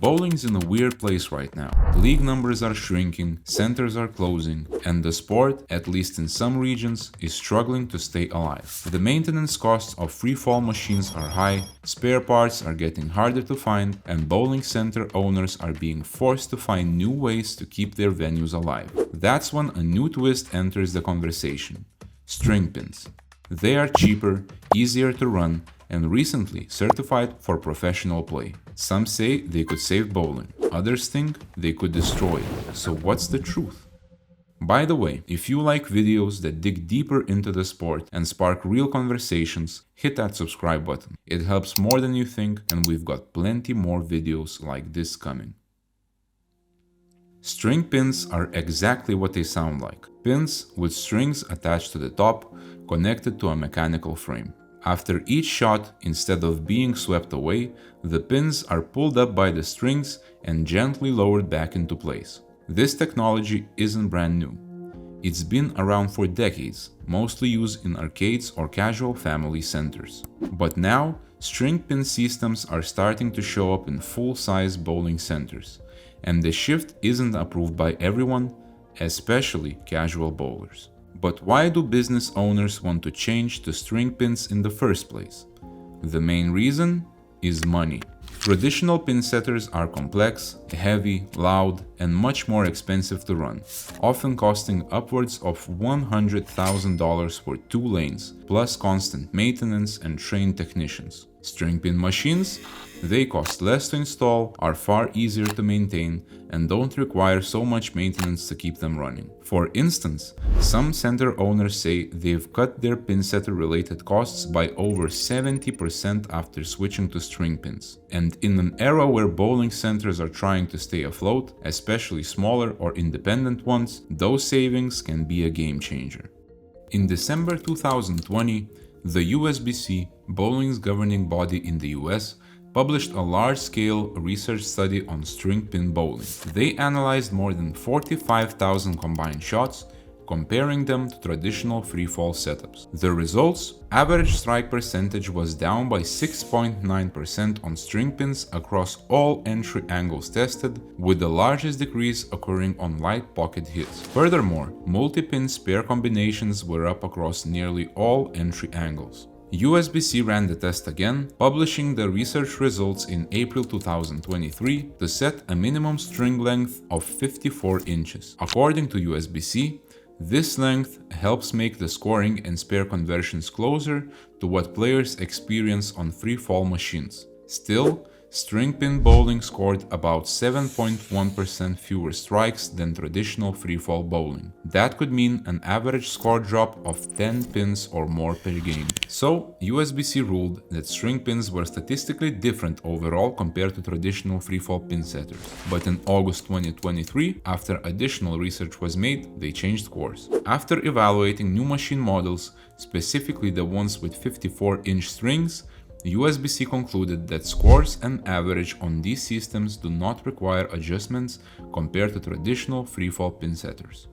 Bowling's in a weird place right now. League numbers are shrinking, centers are closing, and the sport, at least in some regions, is struggling to stay alive. The maintenance costs of free-fall machines are high, spare parts are getting harder to find, and bowling center owners are being forced to find new ways to keep their venues alive. That's when a new twist enters the conversation: string pins. They are cheaper, easier to run, and recently certified for professional play. Some say they could save bowling, others think they could destroy it. So what's the truth? By the way, if you like videos that dig deeper into the sport and spark real conversations, hit that subscribe button. It helps more than you think, and we've got plenty more videos like this coming. String pins are exactly what they sound like. Pins with strings attached to the top, connected to a mechanical frame. After each shot, instead of being swept away, the pins are pulled up by the strings and gently lowered back into place. This technology isn't brand new. It's been around for decades, mostly used in arcades or casual family centers. But now, string pin systems are starting to show up in full-size bowling centers, and the shift isn't approved by everyone, especially casual bowlers. But why do business owners want to change to string pins in the first place? The main reason is money. Traditional pin setters are complex, heavy, loud, and much more expensive to run, often costing upwards of $100,000 for 2 lanes, plus constant maintenance and trained technicians. String pin machines? They cost less to install, are far easier to maintain, and don't require so much maintenance to keep them running. For instance, some center owners say they've cut their pin setter related costs by over 70% after switching to string pins. And in an era where bowling centers are trying to stay afloat, especially smaller or independent ones, those savings can be a game changer. In December 2020, the USBC, bowling's governing body in the US, published a large-scale research study on string pin bowling. They analyzed more than 45,000 combined shots, comparing them to traditional free-fall setups. The results: average strike percentage was down by 6.9% on string pins across all entry angles tested, with the largest decrease occurring on light pocket hits. Furthermore, multi-pin spare combinations were up across nearly all entry angles. USBC ran the test again, publishing the research results in April 2023 to set a minimum string length of 54 inches. According to USBC, this length helps make the scoring and spare conversions closer to what players experience on free-fall machines. Still, string pin bowling scored about 7.1% fewer strikes than traditional free-fall bowling. That could mean an average score drop of 10 pins or more per game. So, USBC ruled that string pins were statistically different overall compared to traditional free-fall pin setters. But in August 2023, after additional research was made, they changed course. After evaluating new machine models, specifically the ones with 54-inch strings, USBC concluded that scores and average on these systems do not require adjustments compared to traditional free-fall pin setters.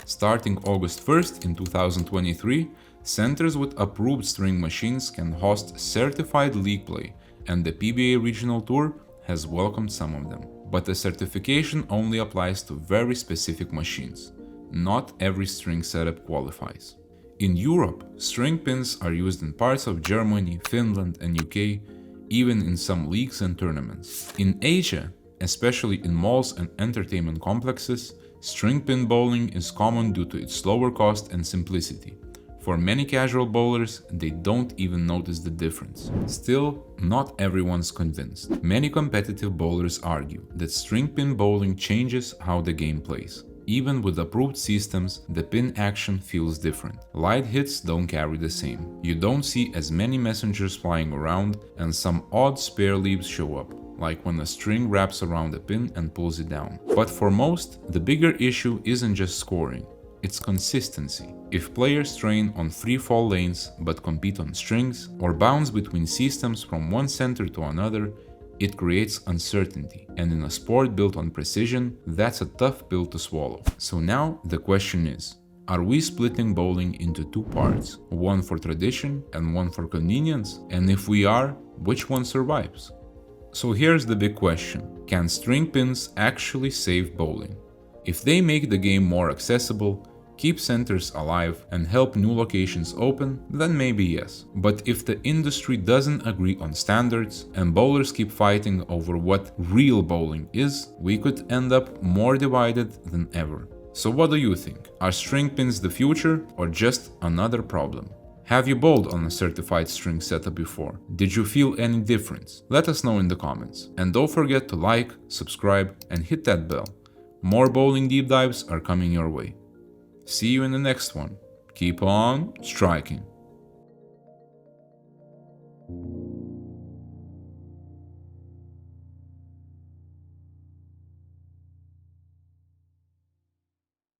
Starting August 1st in 2023, centers with approved string machines can host certified league play, and the PBA Regional Tour has welcomed some of them. But the certification only applies to very specific machines. Not every string setup qualifies. In Europe, string pins are used in parts of Germany, Finland, and UK, even in some leagues and tournaments. In Asia, especially in malls and entertainment complexes, string pin bowling is common due to its lower cost and simplicity. For many casual bowlers, they don't even notice the difference. Still, not everyone's convinced. Many competitive bowlers argue that string pin bowling changes how the game plays. Even with approved systems, the pin action feels different. Light hits don't carry the same. You don't see as many messengers flying around, and some odd spare leaves show up, like when a string wraps around a pin and pulls it down. But for most, the bigger issue isn't just scoring, it's consistency. If players train on free-fall lanes but compete on strings, or bounce between systems from one center to another, it creates uncertainty, and in a sport built on precision, that's a tough pill to swallow. So now the question is, are we splitting bowling into 2 parts, one for tradition and one for convenience? And if we are, which one survives? So here's the big question. Can string pins actually save bowling? If they make the game more accessible, keep centers alive, and help new locations open, then maybe yes. But if the industry doesn't agree on standards and bowlers keep fighting over what real bowling is, we could end up more divided than ever. So what do you think? Are string pins the future or just another problem? Have you bowled on a certified string setup before? Did you feel any difference? Let us know in the comments. And don't forget to like, subscribe, and hit that bell. More bowling deep dives are coming your way. See you in the next one. Keep on striking.